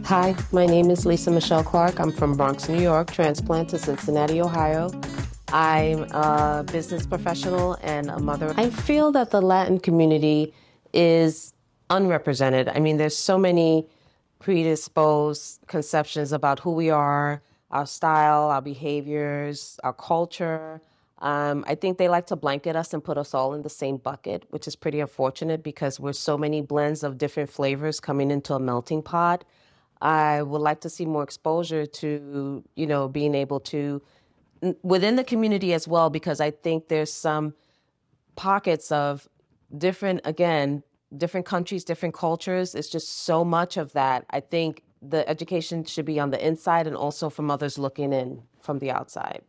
Hi, my name is Lisa Michelle Clark. I'm from Bronx, New York, transplant to Cincinnati, Ohio. I'm a business professional and a mother. I feel that the Latin community is unrepresented. I mean, there's so many predisposed conceptions about who we are, our style, our behaviors, our culture. I think they like to blanket us and put us all in the same bucket, which is pretty unfortunate because we're so many blends of different flavors coming into a melting pot. I would like to see more exposure to, being able to within the community as well, because I think there's some pockets of different countries, different cultures. It's just so much of that. I think the education should be on the inside and also from others looking in from the outside.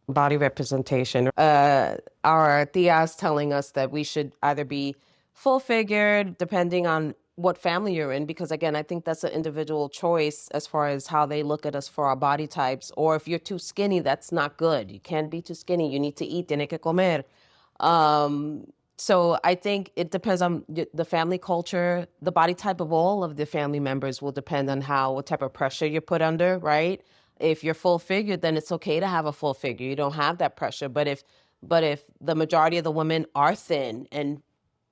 Body representation. Our tias telling us that we should either be full figured, depending on what family you're in, because again, I think that's an individual choice as far as how they look at us for our body types. Or if you're too skinny, that's not good. You can't be too skinny. You need to eat, tiene que comer. So I think it depends on the family culture. The body type of all of the family members will depend on what type of pressure you're put under, right? If you're full figured, then it's okay to have a full figure. You don't have that pressure. But if the majority of the women are thin and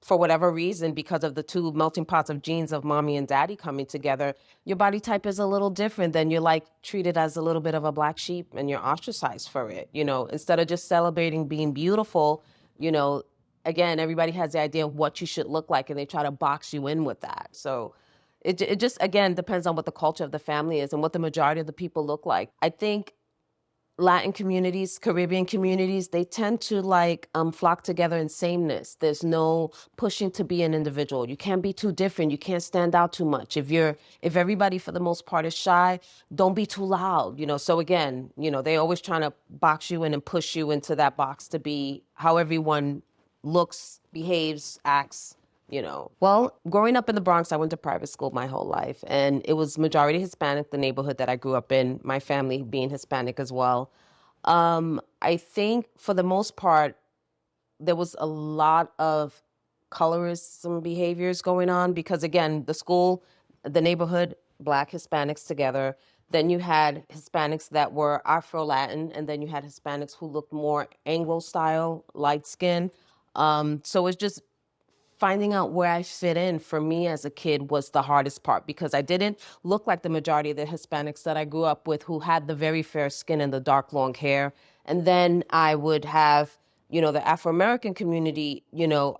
for whatever reason, because of the two melting pots of genes of mommy and daddy coming together, your body type is a little different. Then you're like treated as a little bit of a black sheep and you're ostracized for it. Instead of just celebrating being beautiful, again, everybody has the idea of what you should look like and they try to box you in with that. So it just, again, depends on what the culture of the family is and what the majority of the people look like. I think Latin communities, Caribbean communities, they tend to flock together in sameness. There's no pushing to be an individual. You can't be too different. You can't stand out too much. If everybody for the most part is shy, don't be too loud. So again, they always trying to box you in and push you into that box to be how everyone looks, behaves, acts. Well, growing up in the Bronx, I went to private school my whole life, and it was majority Hispanic, the neighborhood that I grew up in, my family being Hispanic as well. I think for the most part, there was a lot of colorism behaviors going on because, again, the neighborhood, Black Hispanics together. Then you had Hispanics that were Afro-Latin, and then you had Hispanics who looked more Anglo style, light skin. So it's just finding out where I fit in for me as a kid was the hardest part because I didn't look like the majority of the Hispanics that I grew up with who had the very fair skin and the dark long hair. And then I would have, the Afro-American community,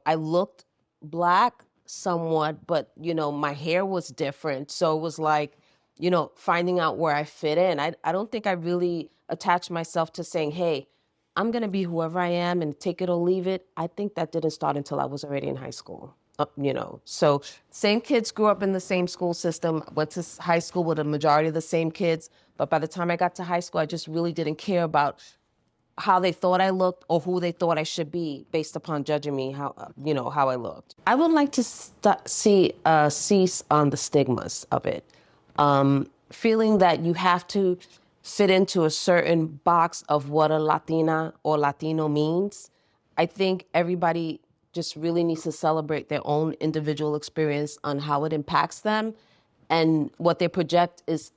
I looked Black somewhat, but, my hair was different. So it was like, finding out where I fit in. I don't think I really attached myself to saying, hey, I'm going to be whoever I am and take it or leave it. I think that didn't start until I was already in high school, So same kids grew up in the same school system, went to high school with a majority of the same kids. But by the time I got to high school, I just really didn't care about how they thought I looked or who they thought I should be based upon judging me, how I looked. I would like to cease on the stigmas of it. Feeling that you have to fit into a certain box of what a Latina or Latino means. I think everybody just really needs to celebrate their own individual experience on how it impacts them, and what they project is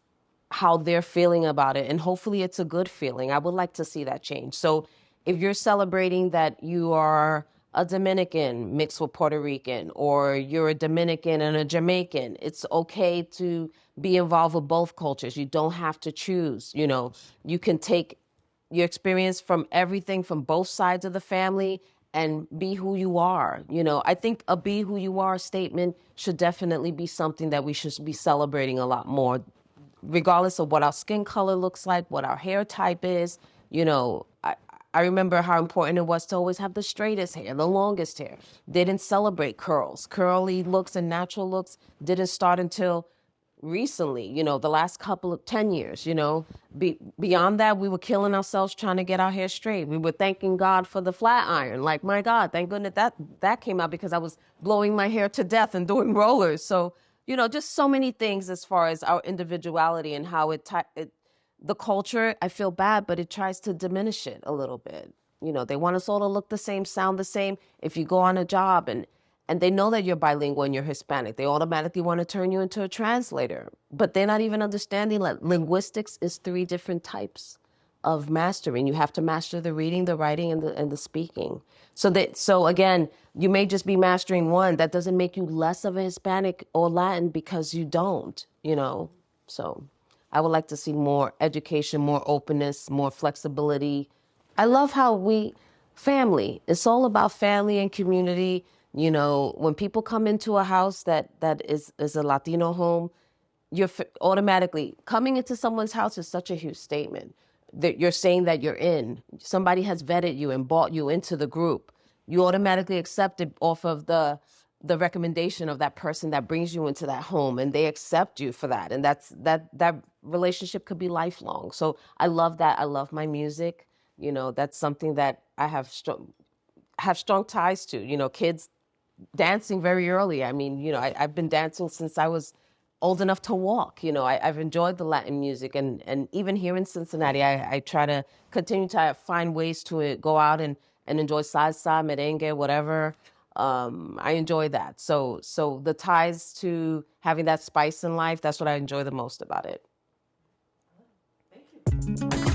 how they're feeling about it. And hopefully it's a good feeling. I would like to see that change. So if you're celebrating that you are a Dominican mixed with Puerto Rican, or you're a Dominican and a Jamaican, it's okay to be involved with both cultures. You don't have to choose. You can take your experience from everything from both sides of the family and be who you are. I think a be who you are statement should definitely be something that we should be celebrating a lot more, regardless of what our skin color looks like, what our hair type is. I remember how important it was to always have the straightest hair, the longest hair. They didn't celebrate curls. Curly looks and natural looks didn't start until recently, the last couple of 10 years, beyond that, we were killing ourselves trying to get our hair straight. We were thanking God for the flat iron. Like, my God, thank goodness that came out because I was blowing my hair to death and doing rollers. So, just so many things as far as our individuality and how the culture, I feel bad, but it tries to diminish it a little bit. They want us all to look the same, sound the same. If you go on a job and and they know that you're bilingual and you're Hispanic, they automatically want to turn you into a translator. But they're not even understanding that linguistics is 3 different types of mastering. You have to master the reading, the writing, and the speaking. So again, you may just be mastering one. That doesn't make you less of a Hispanic or Latin because you don't, you know. So I would like to see more education, more openness, more flexibility. I love how family. It's all about family and community. You know, when people come into a house that is a Latino home, automatically coming into someone's house is such a huge statement that you're saying that you're in. Somebody has vetted you and brought you into the group. You automatically accept it off of the recommendation of that person that brings you into that home, and they accept you for that. And that relationship could be lifelong. So I love that. I love my music. You know, that's something that I have strong ties to. You know, kids dancing very early. I mean, you know, I've been dancing since I was old enough to walk. You know, I've enjoyed the Latin music, and even here in Cincinnati, I try to continue to find ways to go out and enjoy salsa, merengue, whatever. I enjoy that. So the ties to having that spice in life, that's what I enjoy the most about it. Thank you.